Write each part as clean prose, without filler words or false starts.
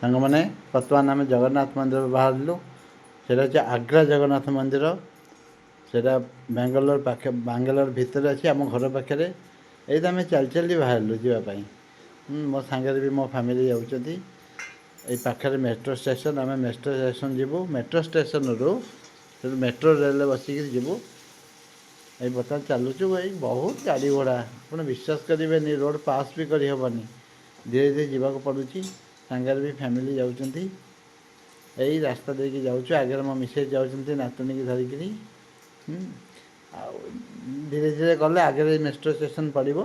ସାଙ୍ଗମାନେ ବର୍ତ୍ତମାନ ଆମେ ଜଗନ୍ନାଥ ମନ୍ଦିର ବାହାରିଲୁ। ସେଇଟା ହେଉଛି ଆଗ୍ରା ଜଗନ୍ନାଥ ମନ୍ଦିର। ସେଇଟା ବାଙ୍ଗାଲୋର ଭିତରେ ଅଛି, ଆମ ଘର ପାଖରେ। ଏଇଟା ଆମେ ଚାଲି ଚାଲି ବାହାରିଲୁ ଯିବା ପାଇଁ। ମୋ ସାଙ୍ଗରେ ବି ମୋ ଫ୍ୟାମିଲି ଯାଉଛନ୍ତି। ଏଇ ପାଖରେ ମେଟ୍ରୋ ଷ୍ଟେସନ୍, ଆମେ ମେଟ୍ରୋ ଷ୍ଟେସନ୍ ଯିବୁ। ମେଟ୍ରୋ ଷ୍ଟେସନ୍ରୁ ସେଠୁ ମେଟ୍ରୋ ରେଲ୍ରେ ବସିକିରି ଯିବୁ। ଏଇ ବର୍ତ୍ତମାନ ଚାଲୁଛୁ। ଏଇ ବହୁତ ଗାଡ଼ି ଘୋଡ଼ା, ଆପଣ ବିଶ୍ୱାସ କରିବେନି, ରୋଡ଼ ପାସ୍ ବି କରିହେବନି। ଧୀରେ ଧୀରେ ଯିବାକୁ ପଡ଼ୁଛି। ସାଙ୍ଗରେ ବି ଫ୍ୟାମିଲି ଯାଉଛନ୍ତି। ଏଇ ରାସ୍ତା ଦେଇକି ଯାଉଛୁ। ଆଗରେ ମୋ ମିସେସ୍ ଯାଉଛନ୍ତି ନାତୁଣୀକି ଧରିକିରି। ଆଉ ଧୀରେ ଧୀରେ ଗଲେ ଆଗରେ ମେଟ୍ରୋ ଷ୍ଟେସନ୍ ପଡ଼ିବ।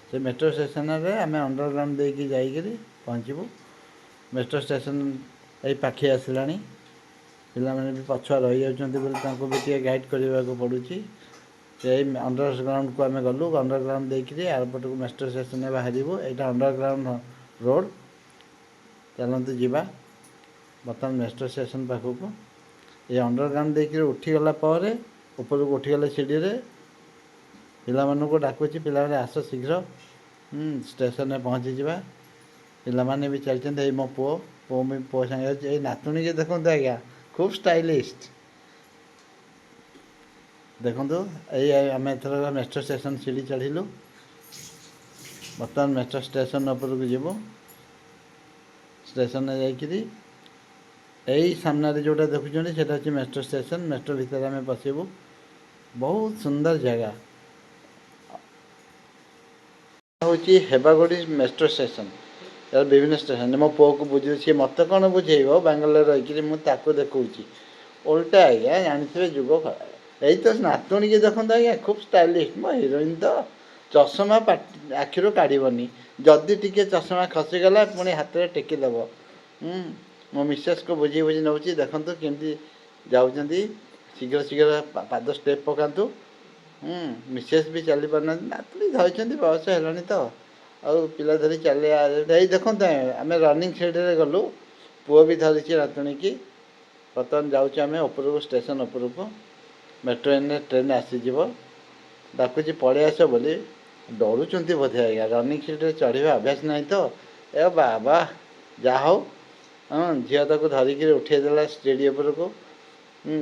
ସେ ମେଟ୍ରୋ ଷ୍ଟେସନରେ ଆମେ ଅଣ୍ଡରଗ୍ରାଉଣ୍ଡ ଦେଇକି ଯାଇକରି ପହଞ୍ଚିବୁ। ମେଟ୍ରୋ ଷ୍ଟେସନ୍ ଏଇ ପାଖେ ଆସିଲାଣି। ପିଲାମାନେ ବି ପଛୁଆ ରହିଯାଉଛନ୍ତି ବୋଲି ତାଙ୍କୁ ବି ଟିକେ ଗାଇଡ଼ କରିବାକୁ ପଡ଼ୁଛି। ସେଇ ଅଣ୍ଡରଗ୍ରାଉଣ୍ଡକୁ ଆମେ ଗଲୁ। ଅଣ୍ଡରଗ୍ରାଉଣ୍ଡ ଦେଇକରି ଆରପଟକୁ ମେଟ୍ରୋ ଷ୍ଟେସନରେ ବାହାରିବୁ। ଏଇଟା ଅଣ୍ଡରଗ୍ରାଉଣ୍ଡ ରୋଡ଼। ଚାଲନ୍ତୁ ଯିବା ବର୍ତ୍ତମାନ ମେଟ୍ରୋ ଷ୍ଟେସନ୍ ପାଖକୁ। ଏ ଅଣ୍ଡରଗ୍ରାଉଣ୍ଡ ଦେଇକରି ଉଠିଗଲା ପରେ, ଉପରକୁ ଉଠିଗଲେ ସିଡ଼ିରେ, ପିଲାମାନଙ୍କୁ ଡାକୁଛି, ପିଲାମାନେ ଆସ ଶୀଘ୍ର ଷ୍ଟେସନରେ ପହଞ୍ଚିଯିବା। ପିଲାମାନେ ବି ଚାଲିଛନ୍ତି। ଏଇ ମୋ ପୁଅ ସାଙ୍ଗେ ଅଛି। ଏଇ ନାତୁଣୀକି ଦେଖନ୍ତୁ ଆଜ୍ଞା, ଖୁବ୍ ଷ୍ଟାଇଲିଷ୍ଟ। ଦେଖନ୍ତୁ, ଏଇ ଆମେ ଏଥର ମେଟ୍ରୋ ଷ୍ଟେସନ୍ ସିଡ଼ି ଚଢ଼ିଲୁ। ବର୍ତ୍ତମାନ ମେଟ୍ରୋ ଷ୍ଟେସନ୍ ଉପରକୁ ଯିବୁ। ଷ୍ଟେସନରେ ଯାଇକରି ଏଇ ସାମ୍ନାରେ ଯେଉଁଟା ଦେଖୁଛନ୍ତି ସେଇଟା ହେଉଛି ମେଟ୍ରୋ ଷ୍ଟେସନ୍। ମେଟ୍ରୋ ଭିତରେ ଆମେ ପଶିବୁ। ବହୁତ ସୁନ୍ଦର ଜାଗା। ହେଉଛି ହେବାଗୁଡ଼ି ମେଟ୍ରୋ ଷ୍ଟେସନ୍। ତାର ବିଭିନ୍ନ ଷ୍ଟେସନ୍। ମୋ ପୁଅକୁ ବୁଝୁଛି, ସିଏ ମୋତେ କ'ଣ ବୁଝେଇବ, ବାଙ୍ଗାଲୋର ରହିକରି ମୁଁ ତାକୁ ଦେଖାଉଛି। ଓଲଟା ଆଜ୍ଞା, ଜାଣିଥିବେ ଯୁଗ ଖରାପ। ଏଇ ତ ନାତୁଣୀକି ଦେଖନ୍ତୁ ଆଜ୍ଞା, ଖୁବ୍ ଷ୍ଟାଇଲିଷ୍ଟ। ମୋ ହିରୋଇନ୍ ତ ଚଷମା ଆଖିରୁ କାଢ଼ିବନି। ଯଦି ଟିକେ ଚଷମା ଖସିଗଲା ପୁଣି ହାତରେ ଟେକିଦେବ। ମୋ ମିସେସ୍କୁ ବୁଝି ନେଉଛି। ଦେଖନ୍ତୁ କେମିତି ଯାଉଛନ୍ତି। ଶୀଘ୍ର ଶୀଘ୍ର ପାଦ ଷ୍ଟେପ୍ ପକାନ୍ତୁ। ମିସେସ୍ ବି ଚାଲିପାରୁନାହାନ୍ତି। ନାତୁଣୀ ଧରିଛନ୍ତି, ବୟସ ହେଲାଣି ତ, ଆଉ ପିଲା ଧରି ଚାଲିବା। ଏଇ ଦେଖନ୍ତୁ, ଆମେ ରନିଂ ସାଇଡ଼୍ରେ ଗଲୁ। ପୁଅ ବି ଧରିଛି ନାତୁଣୀକି। ବର୍ତ୍ତମାନ ଯାଉଛୁ ଆମେ ଉପରକୁ, ଷ୍ଟେସନ୍ ଉପରକୁ। ମେଟ୍ରୋ ଟ୍ରେନ୍ ଆସିଯିବ। ଡାକୁଛି ପଳେଇ ଆସ ବୋଲି। ଡରୁଛନ୍ତି ବୋଧେ ଆଜ୍ଞା, ରନିଂ ସିଟ୍ରେ ଚଢ଼ିବା ଅଭ୍ୟାସ ନାହିଁ ତ। ଏ ବାବା, ଯାହା ହଉ, ଝିଅ ତାକୁ ଧରିକିରି ଉଠେଇଦେଲା ସିଡ଼ି ଉପରକୁ।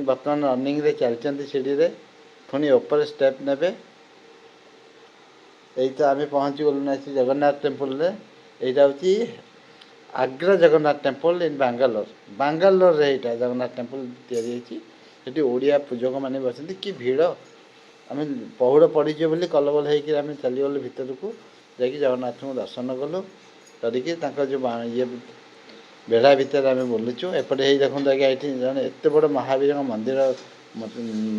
ବର୍ତ୍ତମାନ ରନିଂରେ ଚାଲିଛନ୍ତି ସିଡ଼ିରେ। ପୁଣି ଉପରେ ଷ୍ଟେପ୍ ନେବେ। ଏଇ ତ ଆମେ ପହଞ୍ଚିଗଲୁ ନା ଶ୍ରୀ ଜଗନ୍ନାଥ ଟେମ୍ପଲରେ। ଏଇଟା ହେଉଛି ଆଗ୍ରା ଜଗନ୍ନାଥ ଟେମ୍ପଲ ଇନ୍ ବାଙ୍ଗାଲୋର। ବାଙ୍ଗାଲୋରରେ ଏଇଟା ଜଗନ୍ନାଥ ଟେମ୍ପଲ ତିଆରି ହେଇଛି। ସେଠି ଓଡ଼ିଆ ପୂଜକମାନେ ବସନ୍ତି। କି ଭିଡ଼! ଆମେ ପହୁଡ଼ ପଡ଼ିଯିବ ବୋଲି କଲବଲ ହେଇକି ଆମେ ଚାଲିଗଲୁ ଭିତରକୁ। ଯାଇକି ଜଗନ୍ନାଥଙ୍କୁ ଦର୍ଶନ କଲୁ। କରିକି ତାଙ୍କର ଯେଉଁ ବେଢ଼ା ଭିତରେ ଆମେ ବୁଲୁଛୁ। ଏପଟେ ହେଇ ଦେଖନ୍ତୁ ଆଜ୍ଞା, ଏଠି ଜଣେ ଏତେ ବଡ଼ ମହାବୀରଙ୍କ ମନ୍ଦିର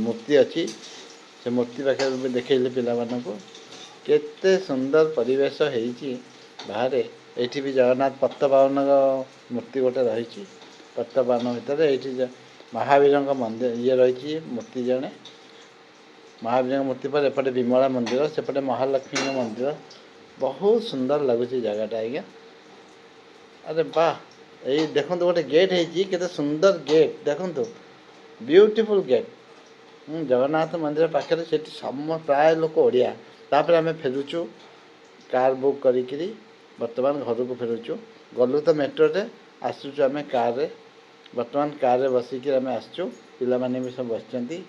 ମୂର୍ତ୍ତି ଅଛି। ସେ ମୂର୍ତ୍ତି ପାଖରେ ବି ଦେଖେଇଲେ ପିଲାମାନଙ୍କୁ। କେତେ ସୁନ୍ଦର ପରିବେଶ ହେଇଛି ବାହାରେ। ଏଇଠି ବି ଜଗନ୍ନାଥ ପତିତପାବନଙ୍କ ମୂର୍ତ୍ତି ଗୋଟେ ରହିଛି। ପତିତପାବନ ଭିତରେ ଏଇଠି ମହାବୀରଙ୍କ ମନ୍ଦିର ରହିଛି, ମୂର୍ତ୍ତି ଜଣେ। ମହାବୀରଙ୍କ ମୂର୍ତ୍ତି ପରେ ଏପଟେ ବିମଳା ମନ୍ଦିର, ସେପଟେ ମହାଲକ୍ଷ୍ମୀଙ୍କ ମନ୍ଦିର। ବହୁତ ସୁନ୍ଦର ଲାଗୁଛି ଜାଗାଟା ଆଜ୍ଞା। ଆରେ ବାଃ! ଏଇ ଦେଖନ୍ତୁ, ଗୋଟେ ଗେଟ୍ ହେଇଛି। କେତେ ସୁନ୍ଦର ଗେଟ୍ ଦେଖନ୍ତୁ, ବିୟୁଟିଫୁଲ୍ ଗେଟ୍। ଜଗନ୍ନାଥ ମନ୍ଦିର ପାଖରେ। ସେଠି ପ୍ରାୟ ଲୋକ ଓଡ଼ିଆ। ତାପରେ ଆମେ ଫେରୁଛୁ କାର୍ ବୁକ୍ କରିକିରି। ବର୍ତ୍ତମାନ ଘରକୁ ଫେରୁଛୁ। ଗଲୁ ତ ମେଟ୍ରୋରେ, ଆସୁଛୁ ଆମେ କାର୍ରେ। ବର୍ତ୍ତମାନ କାର୍ରେ ବସିକି ଆମେ ଆସିଛୁ। ପିଲାମାନେ ବି ସବୁ ବସିଛନ୍ତି।